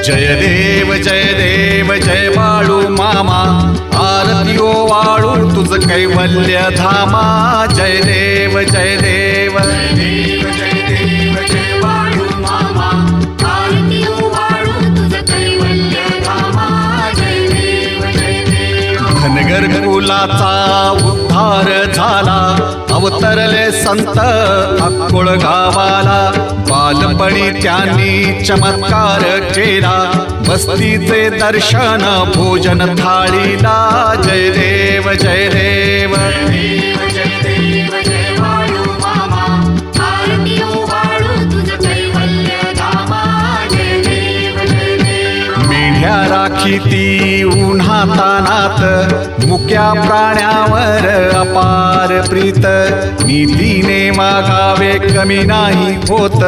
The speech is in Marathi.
जय देव जय बाळू मामा, आरती ओवाळू तुझ कैवल्य धामा. जय देव जय देव जय बाळू मामा, आरती ओवाळू तुझ कैवल्य धामा. जय देव जय देव. धनगर कुलाचा उद्धार झाला, अवतरले संत अक्कोळ गावाला. बालपणी त्यांनी चमत्कार केला, बस्तीचे दर्शन भोजन थाळीला. जय देव जय देव जय बाळू मामा, आरती ओवाळू तुझ कैवल्य धामा. जय देव जय देव. मेढ्या राखी ती उन्हातानात, मुक्या प्राण्यावर अपार प्रीत. नीतीने वागावे कमी नाही होत,